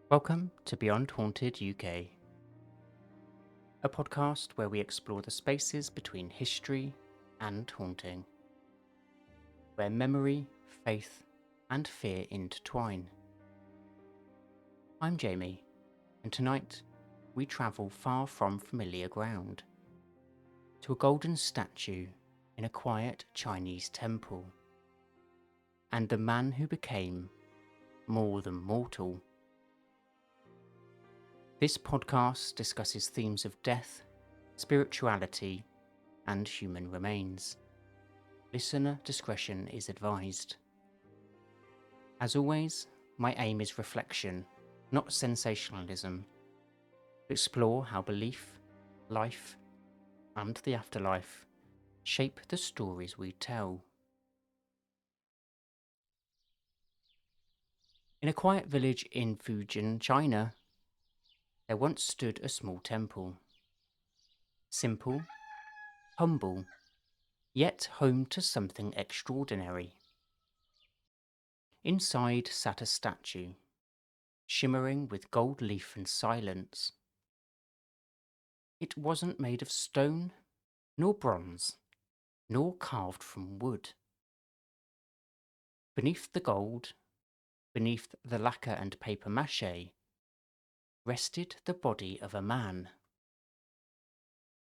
Welcome to Beyond Haunted UK, a podcast where we explore the spaces between history and haunting, where memory, faith, and fear intertwine. I'm Jamie, and tonight we travel far from familiar ground to a golden statue in a quiet Chinese temple, and the man who became more than mortal. This podcast discusses themes of death, spirituality, and human remains. Listener discretion is advised. As always, my aim is reflection, not sensationalism, to explore how belief, life, and the afterlife shape the stories we tell. In a quiet village in Fujian, China, there once stood a small temple. Simple, humble, yet home to something extraordinary. Inside sat a statue, shimmering with gold leaf and silence. It wasn't made of stone, nor bronze, nor carved from wood. Beneath the gold, beneath the lacquer and paper mache, rested the body of a man,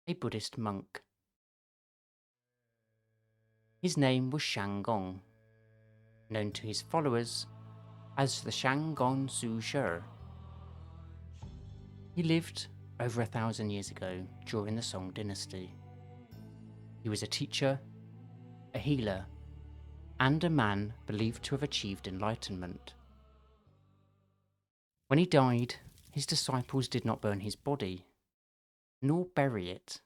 a Buddhist monk. His name was Zhanggong, known to his followers as the Zhanggong Zushi. He lived over 1,000 years ago during the Song dynasty. He was a teacher, a healer, and a man believed to have achieved enlightenment. When he died, his disciples did not burn his body, nor bury it.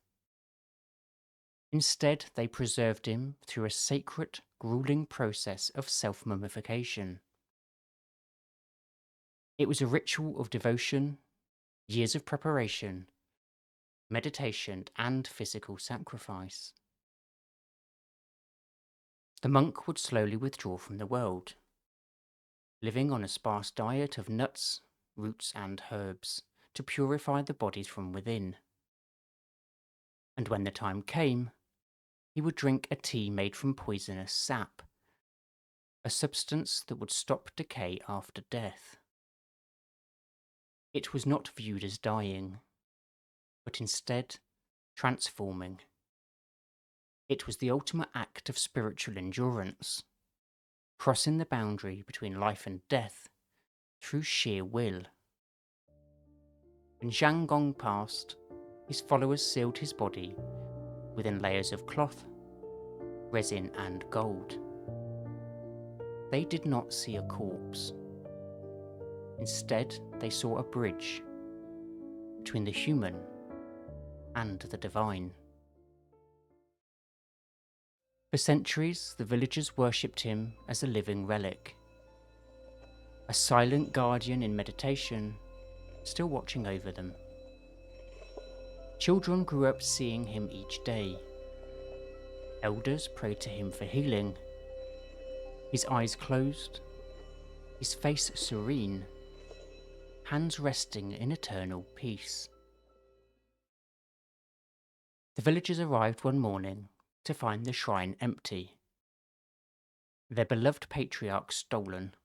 Instead, they preserved him through a sacred, grueling process of self-mummification. It was a ritual of devotion, years of preparation, meditation, and physical sacrifice. The monk would slowly withdraw from the world, living on a sparse diet of nuts, roots, and herbs to purify the bodies from within. And when the time came, he would drink a tea made from poisonous sap, a substance that would stop decay after death. It was not viewed as dying, but instead transforming. It was the ultimate act of spiritual endurance, crossing the boundary between life and death through sheer will. When Zhanggong passed, his followers sealed his body within layers of cloth, resin, and gold. They did not see a corpse. Instead, they saw a bridge between the human and the divine. For centuries, the villagers worshipped him as a living relic, a silent guardian in meditation, still watching over them. Children grew up seeing him each day. Elders prayed to him for healing, his eyes closed, his face serene, hands resting in eternal peace. The villagers arrived one morning to find the shrine empty, their beloved patriarch stolen.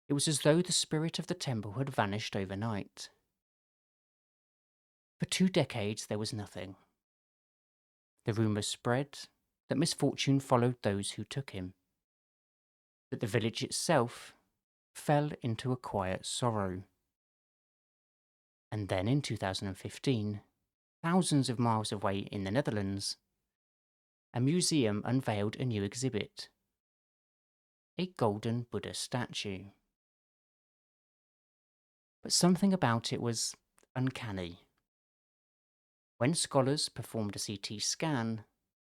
It was as though the spirit of the temple had vanished overnight. For 2 decades there was nothing. The rumours spread that misfortune followed those who took him, that the village itself fell into a quiet sorrow. And then in 2015, thousands of miles away in the Netherlands, a museum unveiled a new exhibit, a golden Buddha statue. But something about it was uncanny. When scholars performed a CT scan,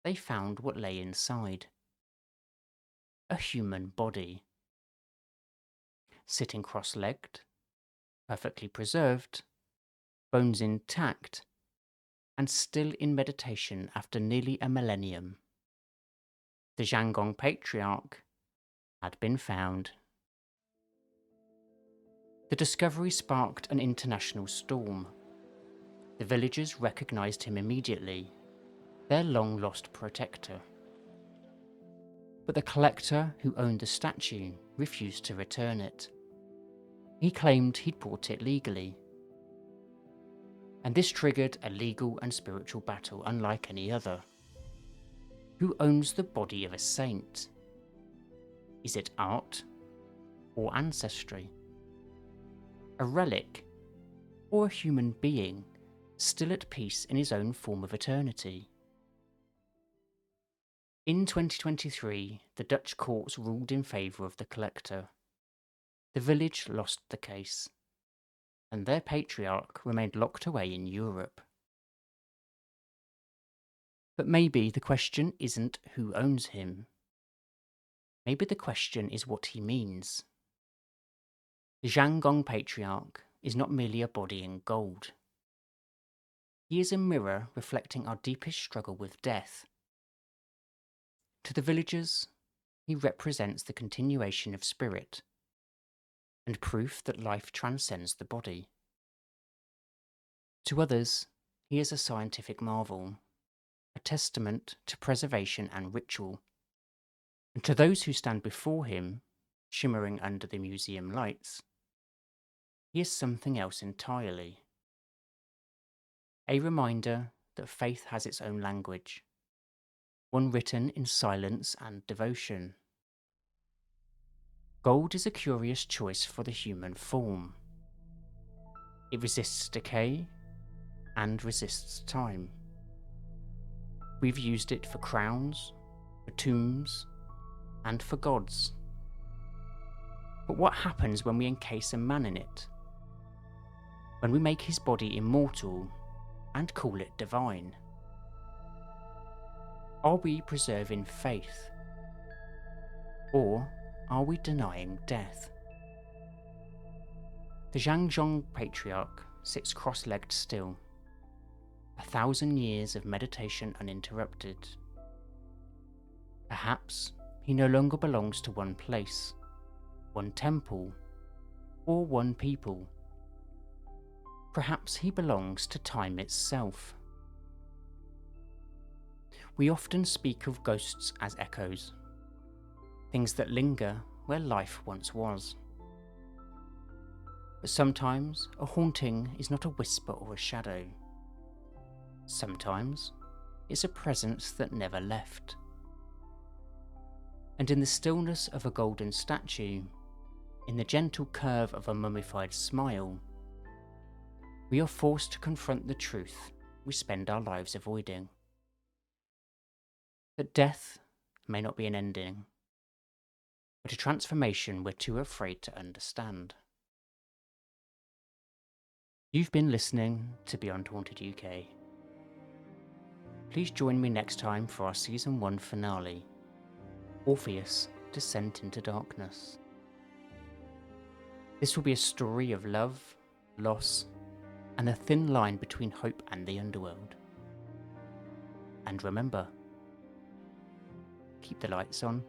they found what lay inside. A human body. Sitting cross-legged, perfectly preserved, bones intact, and still in meditation after nearly a millennium. The Zhanggong patriarch had been found. The discovery sparked an international storm. The villagers recognised him immediately, their long-lost protector. But the collector who owned the statue refused to return it. He claimed he'd bought it legally. And this triggered a legal and spiritual battle unlike any other. Who owns the body of a saint? Is it art or ancestry? A relic or a human being still at peace in his own form of eternity? In 2023, the Dutch courts ruled in favour of the collector. The village lost the case, and their patriarch remained locked away in Europe. But maybe the question isn't who owns him. Maybe the question is what he means. The Zhanggong patriarch is not merely a body in gold. He is a mirror reflecting our deepest struggle with death. To the villagers, he represents the continuation of spirit and proof that life transcends the body. To others, he is a scientific marvel, a testament to preservation and ritual. And to those who stand before him, shimmering under the museum lights, he is something else entirely. A reminder that faith has its own language, one written in silence and devotion. Gold is a curious choice for the human form. It resists decay and resists time. We've used it for crowns, for tombs, and for gods. But what happens when we encase a man in it? When we make his body immortal and call it divine? Are we preserving faith? Or are we denying death? The Zhanggong patriarch sits cross-legged still, 1,000 years of meditation uninterrupted. Perhaps he no longer belongs to one place, one temple, or one people. Perhaps he belongs to time itself. We often speak of ghosts as echoes, things that linger where life once was. But sometimes a haunting is not a whisper or a shadow. Sometimes it's a presence that never left. And in the stillness of a golden statue, in the gentle curve of a mummified smile, we are forced to confront the truth we spend our lives avoiding. That death may not be an ending, but a transformation we're too afraid to understand. You've been listening to Beyond Haunted UK. Please join me next time for our Season 1 finale, Orpheus: Descent into Darkness. This will be a story of love, loss, and a thin line between hope and the underworld. And remember, keep the lights on